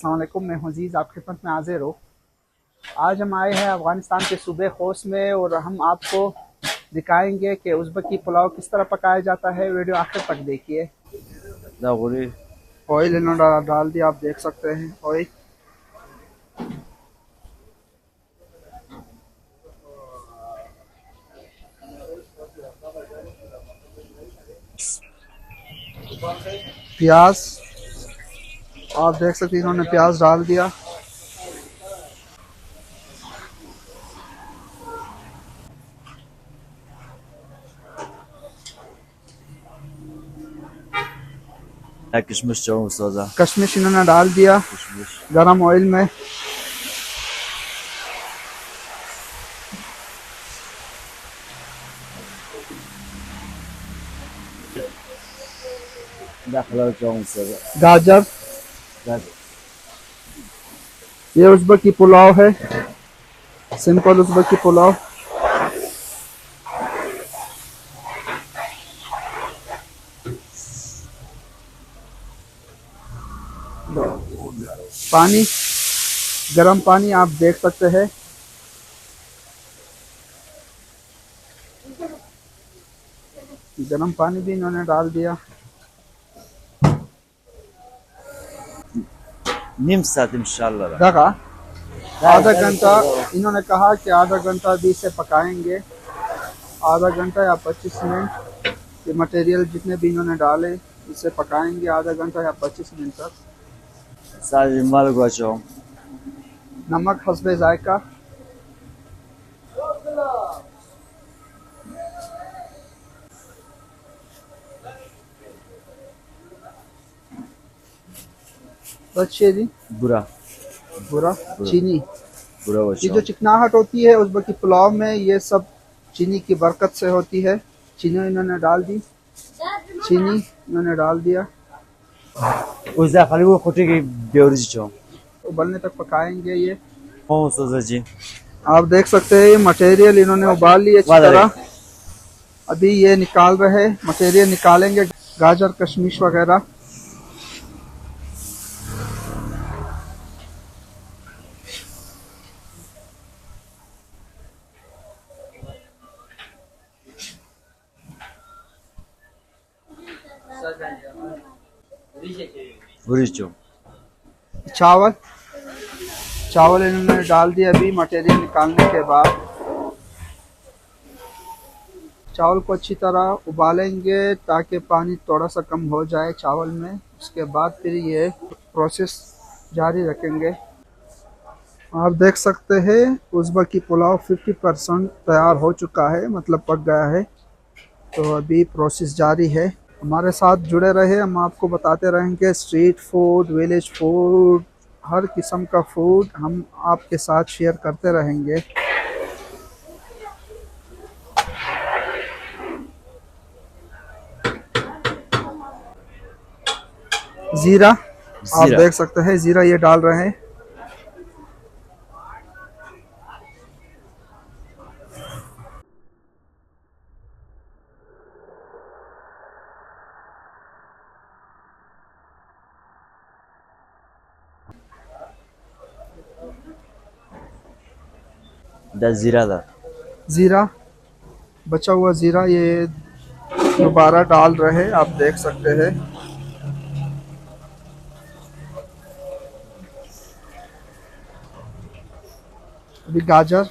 अस्सलाम वालेकुम, मैं हूं अजीज़, आपकी खिदमत में हाजिर हूँ। आज हम आए हैं अफ़गानिस्तान के सूबे खोस में और हम आपको दिखाएंगे कि उज़्बेकी पुलाव किस तरह पकाया जाता है। वीडियो आखिर तक देखिए। ऑयल इन्होंने डाल दिया, आप देख सकते हैं ऑयल। प्याज आप देख सकते हैं, इन्होंने प्याज डाल दिया। कशमिश इन्होंने डाल दिया गरम ऑयल में। गाजर, ये उज़्बेकी पुलाव है, सिंपल उज़्बेकी पुलाव। पानी, गरम पानी आप देख सकते हैं। गरम पानी भी इन्होंने डाल दिया। देखा, आधा घंटा इन्होंने कहा कि आधा घंटा भी इसे पकाएंगे। आधा घंटा या 25 मिनट ये मटेरियल जितने भी इन्होंने डाले इसे पकाएंगे आधा घंटा या 25 मिनट तक। नमक हस्बे जायका। जी बुरा बुरा चीनी, ये जो चिकनाहट होती है उज़्बेकी पुलाव में, ये सब चीनी की बरकत से होती है। चीनी इन्होंने डाल दी, चीनी इन्होंने डाल दिया। उबलने तक पकाएंगे ये। आप देख सकते हैं ये मटेरियल इन्होंने उबाल लिया अच्छी तरह। अभी ये निकाल रहे, मटेरियल निकालेंगे, गाजर कशमिश वगैरह। चावल, चावल इन्होंने डाल दिया अभी मटेरियल निकालने के बाद। चावल को अच्छी तरह उबालेंगे ताकि पानी थोड़ा सा कम हो जाए चावल में। उसके बाद फिर ये प्रोसेस जारी रखेंगे। आप देख सकते हैं उज़्बेकी पुलाव 50% तैयार हो चुका है, मतलब पक गया है। तो अभी प्रोसेस जारी है। हमारे साथ जुड़े रहे, हम आपको बताते रहेंगे स्ट्रीट फूड, विलेज फूड, हर किस्म का फूड हम आपके साथ शेयर करते रहेंगे। जीरा आप देख सकते हैं, जीरा ये डाल रहे हैं। जीरा, बचा हुआ जीरा ये दोबारा डाल रहे हैं, आप देख सकते हैं। अभी गाजर,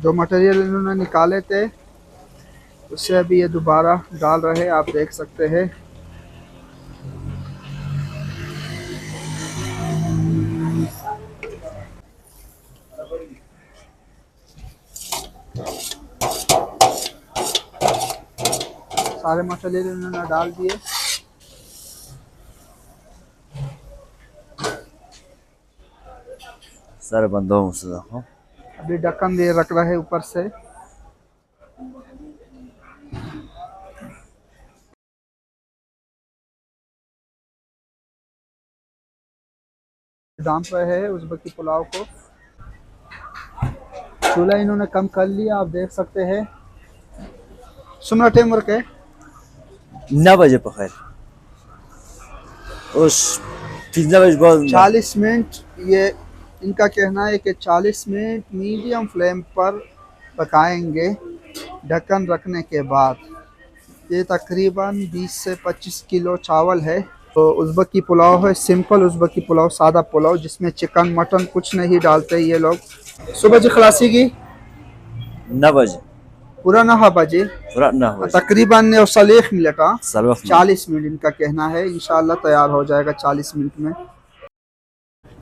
जो मटेरियल इन्होंने निकाले थे उससे अभी ये दोबारा डाल रहे हैं, आप देख सकते हैं। सारे मसाले इन्होंने डाल दिए। सारे बंदों अभी ढक्कन दे रख रहा है ऊपर से। डांप रहे हैं उज़्बेकी पुलाव को। चूल्हा इन्होंने कम कर लिया, आप देख सकते हैं। सुमरा टेमर के 9 बजे पखैर उस 40 मिनट ये इनका कहना है कि 40 मिनट मीडियम फ्लेम पर पकाएंगे ढक्कन रखने के बाद। ये तकरीबन 20 से 25 किलो चावल है। तो उज़्बेकी पुलाव है, सिंपल उज़्बेकी पुलाव, सादा पुलाव जिसमें चिकन मटन कुछ नहीं डालते ये लोग। सुबह जी खलासी की 9 बजे पूरा 9 बजे पूरा 9 बजे तकरीबन सलीख मिनट। सलवख 40 मिनट इनका कहना है, इंशाल्लाह तैयार हो जाएगा 40 मिनट में।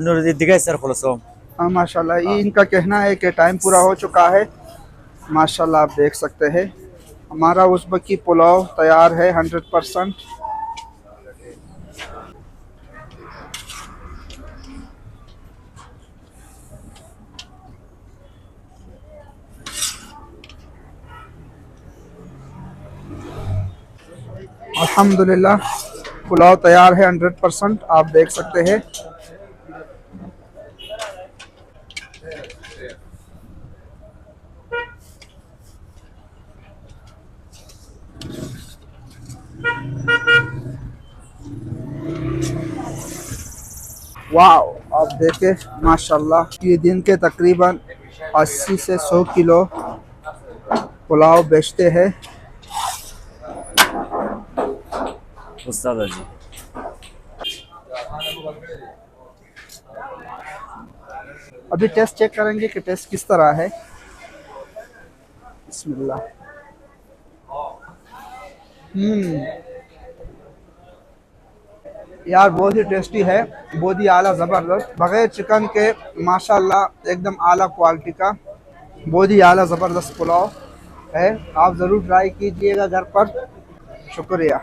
नूर दिगाई सर खलसो। हाँ माशाल्लाह, ये इनका कहना है कि टाइम पूरा हो चुका है। माशाल्लाह आप देख सकते हैं हमारा उज़्बेकी पुलाव तैयार है 100%। अल्हम्दुलिल्लाह पुलाव तैयार है 100%, आप देख सकते हैं। वाह, आप देखें माशाल्लाह ये दिन के तकरीबन 80 से 100 किलो पुलाव बेचते हैं। उस्ताद जी अभी टेस्ट चेक करेंगे कि टेस्ट किस तरह है। बिस्मिल्लाह। यार बहुत ही टेस्टी है, बहुत ही आला ज़बरदस्त, बगैर चिकन के माशाल्लाह एकदम आला क्वालिटी का बहुत ही आला ज़बरदस्त पुलाव है। आप ज़रूर ट्राई कीजिएगा घर पर। शुक्रिया।